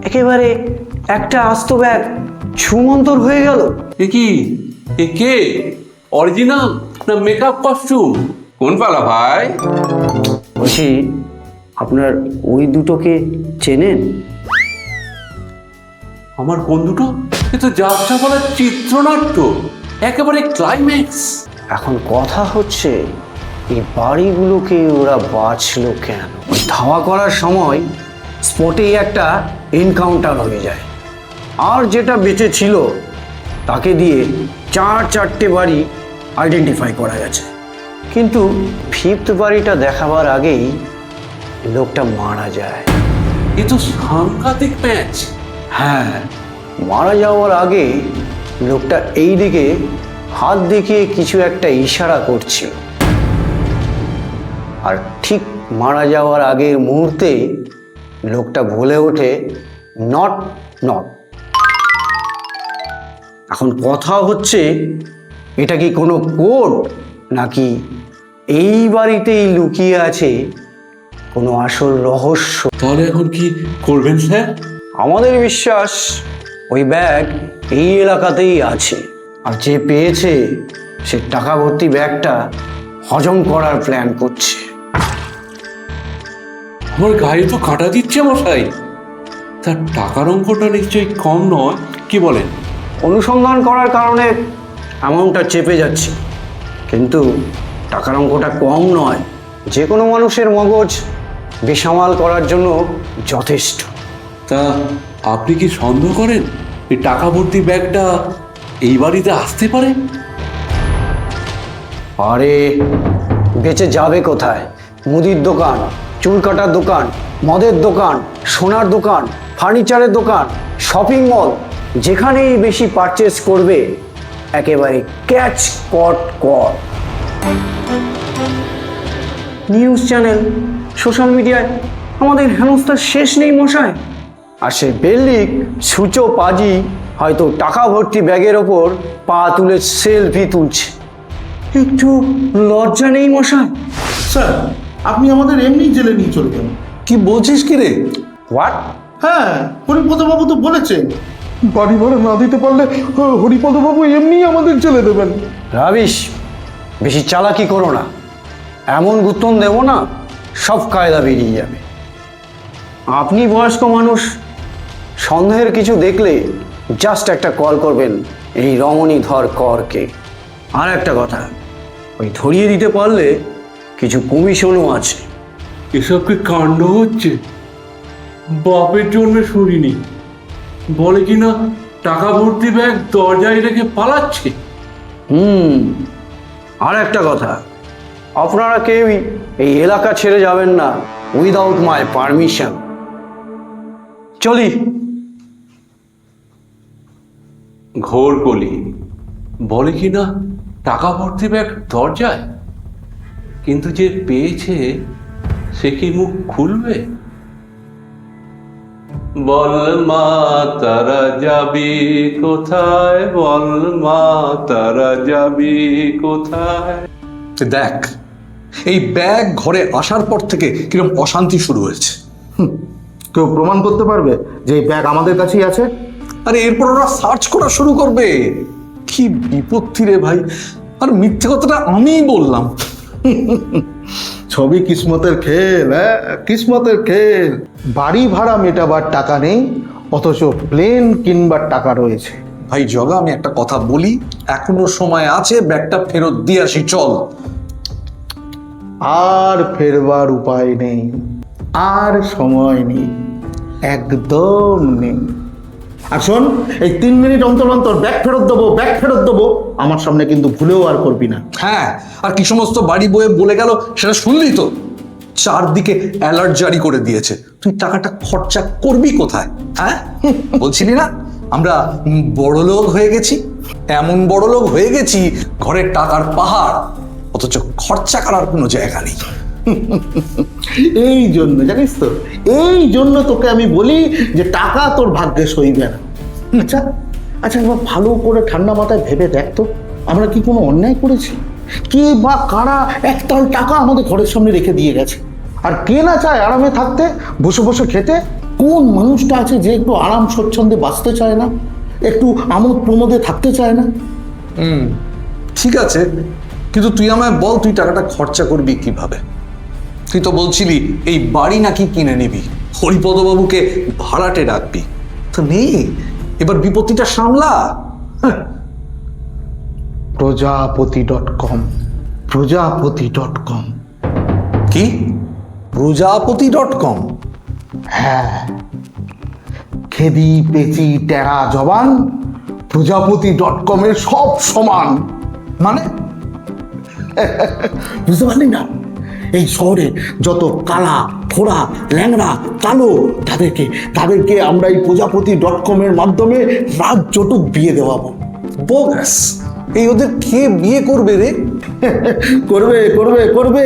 একেবারে একটা আস্ত ব্যাগ ছুমন্তর হয়ে গেল। এ কি? এ কে? অরিজিনাল না মেকআপ কস্টিউম? কোন পালা ভাই? বলছি, আপনার ওই দুটোকে চেনেন? আমার কোন দুটো? এ তো যাত্রাপালার চিত্রনাট্য, একেবারে ক্লাইম্যাক্স। এখন কথা হচ্ছে এই বাড়িগুলোকে ওরা বাঁচলো কেন? ওই ধাওয়া করার সময় স্পটেই একটা এনকাউন্টার হয়ে যায়, আর যেটা বেঁচে ছিল তাকে দিয়ে চারটে বাড়ি আইডেন্টিফাই করা গেছে। কিন্তু ফিফথ বাড়িটা দেখাবার আগেই লোকটা মারা যায়। এ তো সাংঘাতিক ম্যাচ। হ্যাঁ, মারা যাওয়ার আগে লোকটা এই দিকে হাত দেখিয়ে কিছু একটা ইশারা করছিল, আর ঠিক মারা যাওয়ার আগের মুহূর্তে লোকটা বলে ওঠে নট নট। এখন কথা হচ্ছে, এটা কি কোনো কোড, নাকি এই বাড়িতেই লুকিয়ে আছে কোনো আসল রহস্য? তাহলে এখন কি করবেন স্যার? আমাদের বিশ্বাস ওই ব্যাগ এই এলাকাতেই আছে, আর যে পেয়েছে সে টাকা ভর্তি ব্যাগটা হজম করার প্ল্যান করছে। আমার গায়ে তো কাটা দিচ্ছে মশাই। তার টাকার অঙ্কটা নিশ্চয়ই কম নয়, কি বলেন? অনুসন্ধান করার কারণে অ্যামাউন্টটা চেপে যাচ্ছে, কিন্তু টাকার অঙ্কটা কম নয়। যে কোনো মানুষের মগজ বেসামাল করার জন্য যথেষ্ট। তা আপনি কি সন্দেহ করেন এই টাকা ভর্তি ব্যাগটা এই বাড়িতে আসতে পারে? আরে বেঁচে যাবে কোথায়? মুদির দোকান, চুল কাটার দোকান, মদের দোকান, সোনার দোকান, ফার্নিচারের দোকান, শপিং মল, যেখানেই বেশি পারচেস করবে একেবারে ক্যাচ কট কর। নিউজ চ্যানেল, সোশ্যাল মিডিয়ায় আমাদের হেনস্থার শেষ নেই মশাই। আর সে বেল্লিক সূচো পাজি হয়তো টাকা ভর্তি ব্যাগের ওপর পা তুলে সেলফি তুলছে। একটু লজ্জা নেই মশাই? স্যার, আপনি আমাদের এমনি জেলে নিয়ে চলে যান। কি বলছিস কি রে? হোয়াট? হ্যাঁ, হরিপদবাবু তো বলেছেন বাড়ি ভাড়া না দিতে পারলে হরিপদবাবু এমনি আমাদের জেলে দেবেন। রাবিশ, বেশি চালাকি করো না। এমন গুতন দেবো না সব কায়দা বেরিয়ে যাবে। আপনি বয়স্ক মানুষ, সন্দেহের কিছু দেখলে জাস্ট একটা কল করবেন এই রমণীধর করকে। আর একটা কথা, ওই ধরিয়ে দিতে পারলে কিছু কমিশনও আছে। এসব কি কাণ্ড হচ্ছে? বাপের জন্য শুনিনি। বলে কিনা টাকা ভর্তি ব্যাগ দরজায় রেখে পালাচ্ছে। আর একটা কথা, আপনারা কেউই এই এলাকা ছেড়ে যাবেন না উইদাউট মাই পারমিশন। চলি। ঘোর কলি। বলে কিনা টাকা ভর্তি ব্যাগ দরজায়, কিন্তু যে পেয়েছে সে কি মুখ খুলবে? বল মা তারা যাবি কোথায়, বল মা তারা যাবি কোথায়? দেখ, এই ব্যাগ ঘরে আসার পর থেকে কিরকম অশান্তি শুরু হয়েছে। কেউ প্রমাণ করতে পারবে যে এই ব্যাগ আমাদের কাছেই আছে? আরে এরপর ওরা সার্চ করা শুরু করবে। কি বিপত্তি রে ভাই! আর মিথ্যে কথাটা আমিই বললাম। ছবি কিসমতের খেল, হ্যাঁ, কিসমতের খেল। বাড়ি ভাড়া মেটাবার টাকা নেই, অথচ প্লেন কিনবার টাকা রয়েছে। ভাই জগা, আমি একটা কথা বলি, এখনো সময় আছে, ব্যাগটা ফেরত দিয়ে আসি, চল। আর ফেরবার উপায় নেই, আর সময় নেই, একদম নেই। আর শোন, এই 3 মিনিট অন্তর অন্তর ব্যাগ ফেরত দেবো, ব্যাগ ফেরত দেবো, আমার সামনে কিন্তু ভুলেও আর করবি না। হ্যাঁ, আর কি সমস্ত বাড়ি বয়ে বলে গেল সেটা শুনলি তো? চারদিকে অ্যালার্ট জারি করে দিয়েছে। তুই টাকাটা খরচা করবি কোথায়? হ্যাঁ, বলছিলি না আমরা বড়লোক হয়ে গেছি? এমন বড়লোক হয়ে গেছি, ঘরের টাকার পাহাড়, অথচ খরচা করার কোনো জায়গা নেই। এই জন্য জানিস তো, এই জন্য তোকে আমি বলি যে টাকা তোর ভাগ্যে সইবে না। আচ্ছা আচ্ছা, এবার ভালো করে ঠান্ডা মাথায় ভেবে দেখ তো, আমরা কি কোনো অন্যায় করেছি? কে বা কারা একতাল টাকা আমাদের ঘরের সামনে রেখে দিয়ে গেছে? আর কে না চায় আরামে থাকতে, বসে বসে খেতে? কোন মানুষটা আছে যে একটু আরাম স্বচ্ছন্দে বাঁচতে চায় না, একটু আমোদ প্রমোদে থাকতে চায় না? ঠিক আছে, কিন্তু তুই আমায় বল, তুই টাকাটা খরচা করবি কিভাবে? তুই তো বলছিলি এই বাড়ি নাকি কিনে নিবি, হরিপদ বাবুকে ভাড়াটে রাখবি, তো নেই, এবার বিপত্তিটা সামলা। প্রজাপতি.com, প্রজাপতি.com। কি প্রজাপতি.com? হ্যাঁ, খেদি পেচি টেরা জবান প্রজাপতি.com এর সব সমান। মানে বুঝতে পারলি না? এই শহরে যত কালা ফোড়া ল্যাংড়া কালো তাদেরকে আমরা এই প্রজাপতি.com এর মাধ্যমে রাজ্যটুক বিয়ে দেওয়াবো। বোগাস! এই ওদের কে বিয়ে করবে রে? করবে করবে করবে,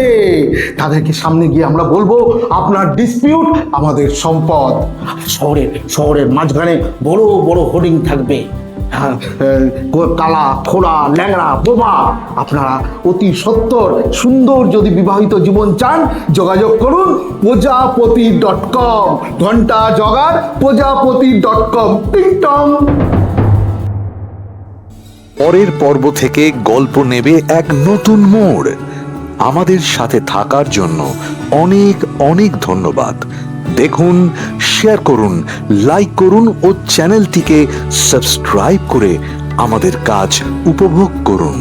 তাদেরকে সামনে গিয়ে আমরা বলবো আপনার ডিসপিউট আমাদের সম্পদ। শহরের মাঝখানে বড় বড় হোর্ডিং থাকবে, হ্যাঁ, কালা খোড়া ল্যাংড়া বোমা, আপনারা অতি সত্বর সুন্দর যদি বিবাহিত জীবন চান যোগাযোগ করুন প্রজাপতি.com। ঘন্টা জগার প্রজাপতি.com। টিংটং। পরের পর্ব থেকে গল্প নেবে এক নতুন মোড়। আমাদের সাথে থাকার জন্য অনেক অনেক ধন্যবাদ। দেখুন, শেয়ার করুন, লাইক করুন ও চ্যানেলটিকে সাবস্ক্রাইব করে আমাদের কাজ উপভোগ করুন।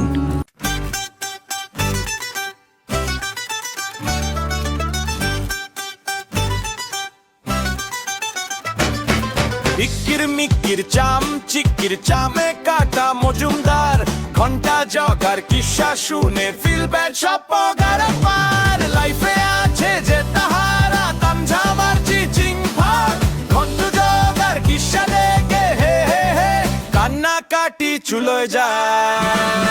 ইকির মিকির চাম চিকির চামে কাটা মজুমদার, ঘন্টা জগার কিসা শুনে ফিল ব্যাড সব পগার পার। লাইফে আছে যে তাহারা তামঝামার চিচিং ভাগ, ঘন্টা জগার কিসা দেখে হে হে হে কান্না কাটি চুলো যায়।